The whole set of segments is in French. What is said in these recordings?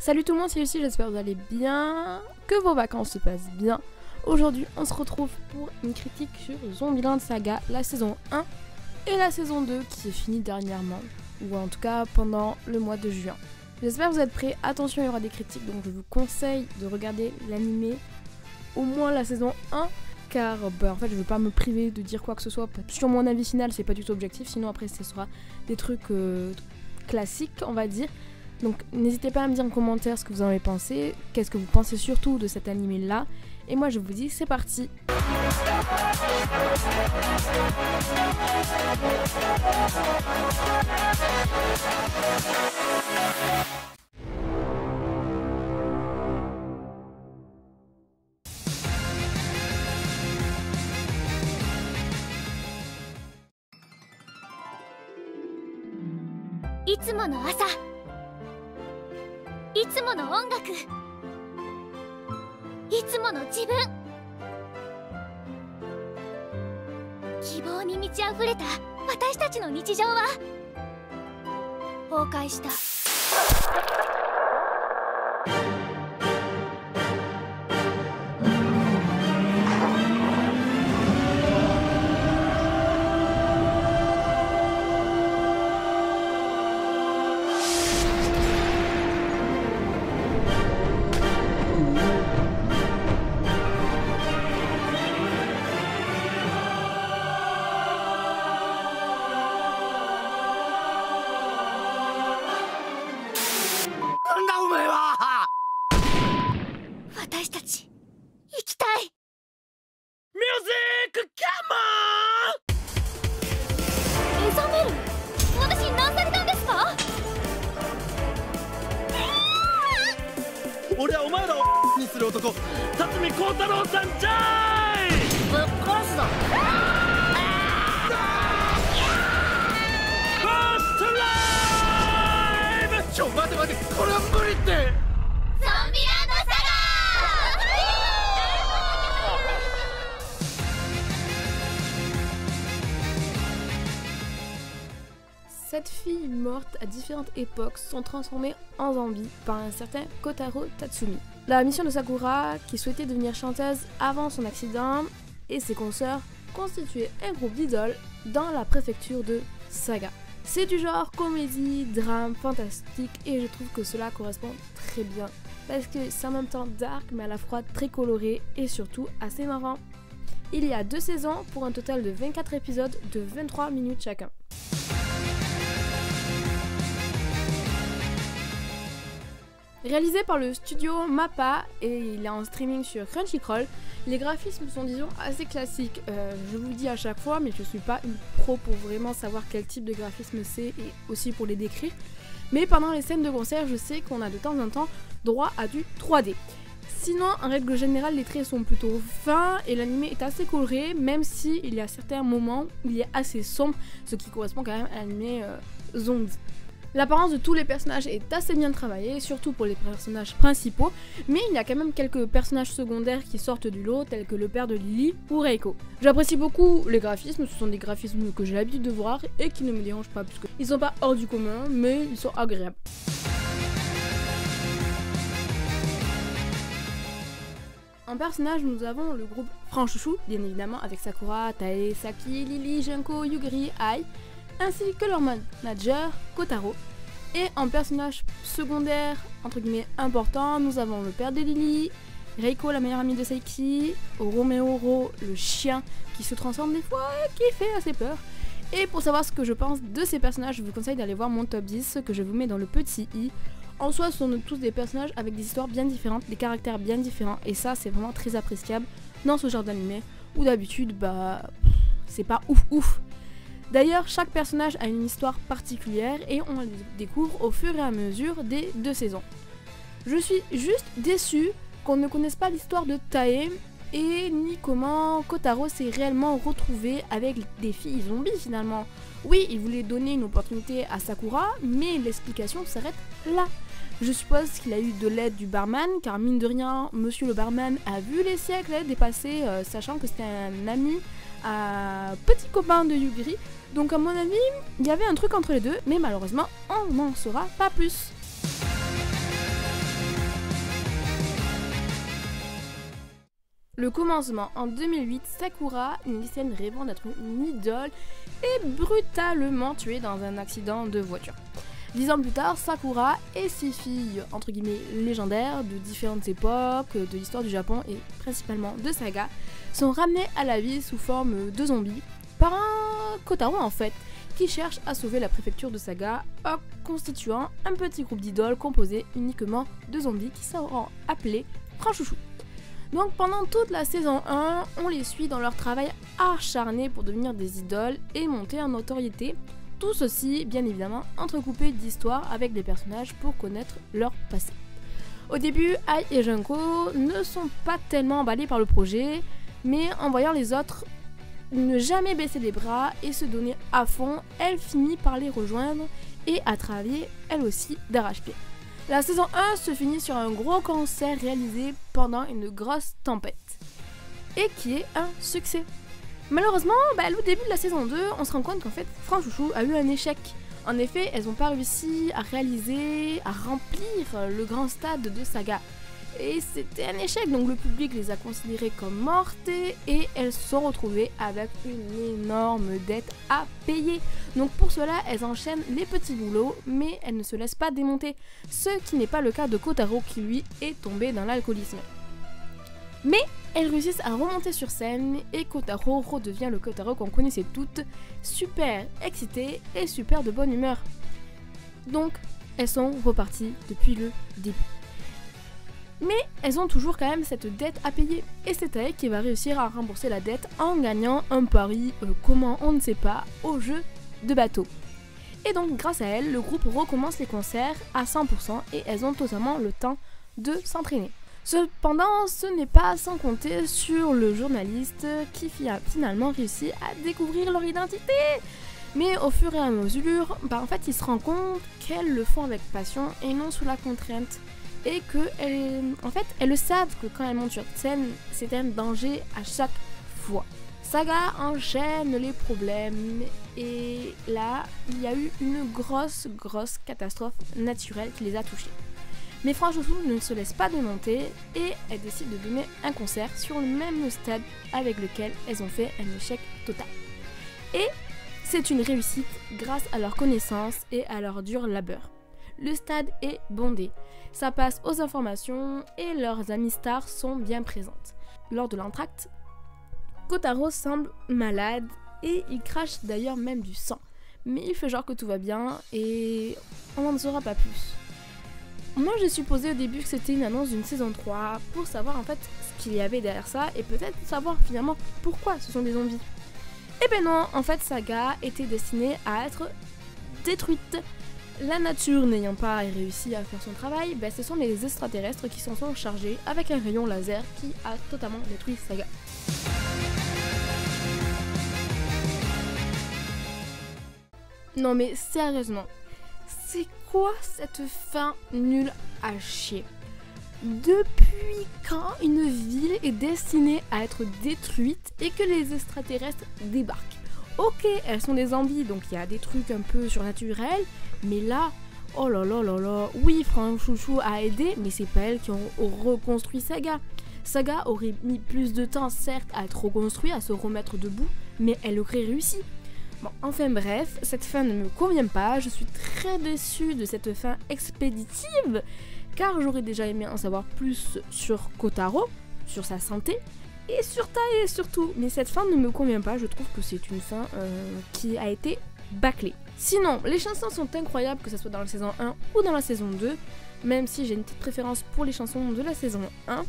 Salut tout le monde, c'est Lucie, j'espère que vous allez bien, que vos vacances se passent bien. Aujourd'hui, on se retrouve pour une critique sur Zombieland Saga, la saison 1 et la saison 2 qui est finie dernièrement, ou en tout cas pendant le mois de juin. J'espère que vous êtes prêts, attention, il y aura des critiques, donc je vous conseille de regarder l'animé, au moins la saison 1, car en fait je veux pas me priver de dire quoi que ce soit sur mon avis final, c'est pas du tout objectif, sinon après ce sera des trucs classiques on va dire. Donc n'hésitez pas à me dire en commentaire ce que vous en avez pensé, qu'est-ce que vous pensez surtout de cet animé là, et moi je vous dis c'est parti. いつもの朝、いつもの音楽、いつもの自分、希望に満ち溢れた私たちの日常は崩壊した。私たち生きたい。ミュージックカモン。エザメル、私何されたんですか？俺はお前らをにする男、辰巳孝太郎さんじゃーい。ぶっ殺すぞ。ファーストライブ。待て、これは無理って。ゾンビランドサガ。Sept filles mortes à différentes époques sont transformées en zombies par un certain Kotaro Tatsumi. La mission de Sakura, qui souhaitait devenir chanteuse avant son accident, et ses consoeurs constituaient un groupe d'idoles dans la préfecture de Saga. C'est du genre comédie, drame, fantastique, et je trouve que cela correspond très bien. Parce que c'est en même temps dark, mais à la fois très coloré et surtout assez marrant. Il y a 2 saisons pour un total de 24 épisodes de 23 minutes chacun. Réalisé par le studio Mappa et il est en streaming sur Crunchyroll, les graphismes sont disons assez classiques. Je vous le dis à chaque fois, mais je suis pas une pro pour vraiment savoir quel type de graphisme c'est et aussi pour les décrire. Mais pendant les scènes de concert, je sais qu'on a de temps en temps droit à du 3D. Sinon, en règle générale, les traits sont plutôt fins et l'anime est assez coloré, même s'il y a certains moments où il est assez sombre, ce qui correspond quand même à l'anime zombie. L'apparence de tous les personnages est assez bien travaillée, surtout pour les personnages principaux, mais il y a quand même quelques personnages secondaires qui sortent du lot, tels que le père de Lily ou Reiko. J'apprécie beaucoup les graphismes, ce sont des graphismes que j'ai l'habitude de voir et qui ne me dérangent pas, puisque ils sont pas hors du commun, mais ils sont agréables. En personnage, nous avons le groupe Franchouchou, bien évidemment, avec Sakura, Tae, Saki, Lily, Junko, Yugiri, Ai, ainsi que leur manager, Kotaro. Et en personnage secondaire, entre guillemets, important, nous avons le père de Lily, Reiko, la meilleure amie de Saiki, Romeo, le chien qui se transforme des fois et qui fait assez peur. Et pour savoir ce que je pense de ces personnages, je vous conseille d'aller voir mon top 10 que je vous mets dans le petit i. En soi, ce sont tous des personnages avec des histoires bien différentes, des caractères bien différents, et ça, c'est vraiment très appréciable dans ce genre d'anime, où d'habitude, c'est pas ouf. D'ailleurs, chaque personnage a une histoire particulière et on les découvre au fur et à mesure des 2 saisons. Je suis juste déçue qu'on ne connaisse pas l'histoire de Tae et ni comment Kotaro s'est réellement retrouvé avec des filles zombies finalement. Oui, il voulait donner une opportunité à Sakura, mais l'explication s'arrête là. Je suppose qu'il a eu de l'aide du barman, car mine de rien, monsieur le barman a vu les siècles dépasser, sachant que c'était un ami, petit copain de Yugiri. Donc à mon avis, il y avait un truc entre les deux, mais malheureusement, on n'en saura pas plus. Le commencement, en 2008, Sakura, une lycéenne rêvant d'être une idole, est brutalement tuée dans un accident de voiture. 10 ans plus tard, Sakura et ses filles, entre guillemets, légendaires de différentes époques, de l'histoire du Japon et principalement de Saga, sont ramenées à la vie sous forme de zombies par un Kotaro en fait, qui cherche à sauver la préfecture de Saga en constituant un petit groupe d'idoles composé uniquement de zombies qui seront appelés Franchouchou. Donc pendant toute la saison 1, on les suit dans leur travail acharné pour devenir des idoles et monter en notoriété. Tout ceci, bien évidemment, entrecoupé d'histoires avec des personnages pour connaître leur passé. Au début, Ai et Junko ne sont pas tellement emballés par le projet, mais en voyant les autres ne jamais baisser les bras et se donner à fond, elle finit par les rejoindre et à travailler elle aussi d'arrache-pied. La saison 1 se finit sur un gros concert réalisé pendant une grosse tempête et qui est un succès. Malheureusement, au début de la saison 2, on se rend compte qu'en fait, Franchouchou a eu un échec. En effet, elles n'ont pas réussi à remplir le grand stade de Saga. Et c'était un échec, donc le public les a considérées comme mortes et elles se sont retrouvées avec une énorme dette à payer. Donc pour cela, elles enchaînent les petits boulots, mais elles ne se laissent pas démonter. Ce qui n'est pas le cas de Kotaro qui lui est tombé dans l'alcoolisme. Mais elles réussissent à remonter sur scène et Kotaro redevient le Kotaro qu'on connaissait toutes, super excité et super de bonne humeur. Donc elles sont reparties depuis le début. Mais elles ont toujours quand même cette dette à payer et c'est elle qui va réussir à rembourser la dette en gagnant un pari, comment on ne sait pas, au jeu de bateau. Et donc grâce à elle, le groupe recommence les concerts à 100% et elles ont totalement le temps de s'entraîner. Cependant, ce n'est pas sans compter sur le journaliste qui a finalement réussi à découvrir leur identité. Mais au fur et à mesure, en fait, il se rend compte qu'elles le font avec passion et non sous la contrainte. Et elles le savent que quand elles montent sur scène, c'est un danger à chaque fois. Saga enchaîne les problèmes et là, il y a eu une grosse catastrophe naturelle qui les a touchées. Mais Franchouchou ne se laisse pas démonter et elles décident de donner un concert sur le même stade avec lequel elles ont fait un échec total. Et c'est une réussite grâce à leur connaissance et à leur dur labeur. Le stade est bondé, ça passe aux informations et leurs amies stars sont bien présentes. Lors de l'entracte, Kotaro semble malade et il crache d'ailleurs même du sang. Mais il fait genre que tout va bien et on n'en saura pas plus. Moi j'ai supposé au début que c'était une annonce d'une saison 3 pour savoir en fait ce qu'il y avait derrière ça et peut-être savoir finalement pourquoi ce sont des zombies. Et ben non, en fait Saga était destinée à être détruite. La nature n'ayant pas réussi à faire son travail, ce sont les extraterrestres qui s'en sont chargés avec un rayon laser qui a totalement détruit Saga. Non mais sérieusement, c'est quoi cette fin nulle à chier? Depuis quand une ville est destinée à être détruite et que les extraterrestres débarquent? Ok, elles sont des zombies, donc il y a des trucs un peu surnaturels, mais là, oh là là là là, oui, Franchouchou a aidé, mais c'est pas elles qui ont reconstruit Saga. Saga aurait mis plus de temps, certes, à être reconstruit, à se remettre debout, mais elle aurait réussi. Bon, enfin bref, cette fin ne me convient pas, je suis très déçue de cette fin expéditive, car j'aurais déjà aimé en savoir plus sur Kotaro, sur sa santé, et sur Tae surtout. Mais cette fin ne me convient pas, je trouve que c'est une fin qui a été bâclée. Sinon, les chansons sont incroyables, que ce soit dans la saison 1 ou dans la saison 2, même si j'ai une petite préférence pour les chansons de la saison 1.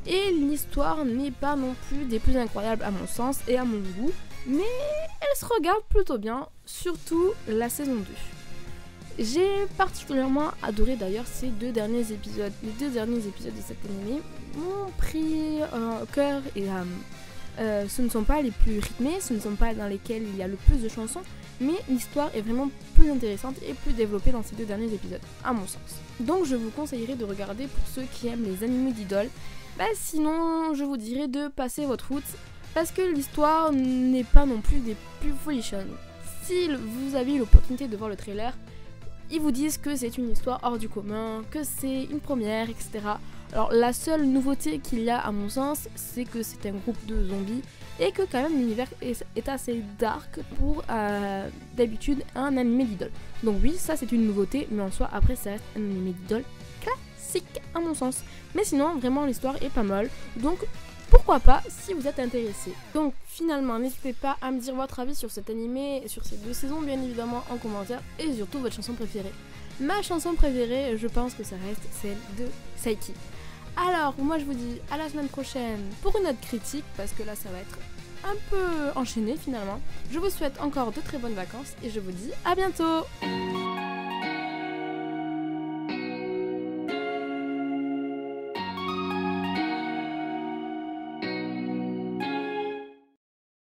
Et l'histoire n'est pas non plus des plus incroyables à mon sens et à mon goût, mais elle se regarde plutôt bien, surtout la saison 2. J'ai particulièrement adoré d'ailleurs ces deux derniers épisodes. Les deux derniers épisodes de cet animé m'ont pris cœur et âme. Ce ne sont pas les plus rythmés, ce ne sont pas dans lesquels il y a le plus de chansons, mais l'histoire est vraiment plus intéressante et plus développée dans ces deux derniers épisodes, à mon sens. Donc je vous conseillerais de regarder pour ceux qui aiment les animés d'idoles. Sinon, je vous dirais de passer votre route, parce que l'histoire n'est pas non plus des plus folichonnes. Si vous avez l'opportunité de voir le trailer, Ils vous disent que c'est une histoire hors du commun, que c'est une première, etc. Alors la seule nouveauté qu'il y a à mon sens, c'est que c'est un groupe de zombies et que quand même l'univers est assez dark pour d'habitude un animé d'idole. Donc oui, ça c'est une nouveauté, mais en soi après ça reste un animé d'idole classique à mon sens. Mais sinon vraiment l'histoire est pas mal, donc pourquoi pas si vous êtes intéressé. Donc finalement n'hésitez pas à me dire votre avis sur cet animé et sur ces 2 saisons bien évidemment en commentaire, et surtout votre chanson préférée. Ma chanson préférée, je pense que ça reste celle de Saiki. Alors moi je vous dis à la semaine prochaine pour une autre critique, parce que là ça va être un peu enchaîné finalement. Je vous souhaite encore de très bonnes vacances et je vous dis à bientôt.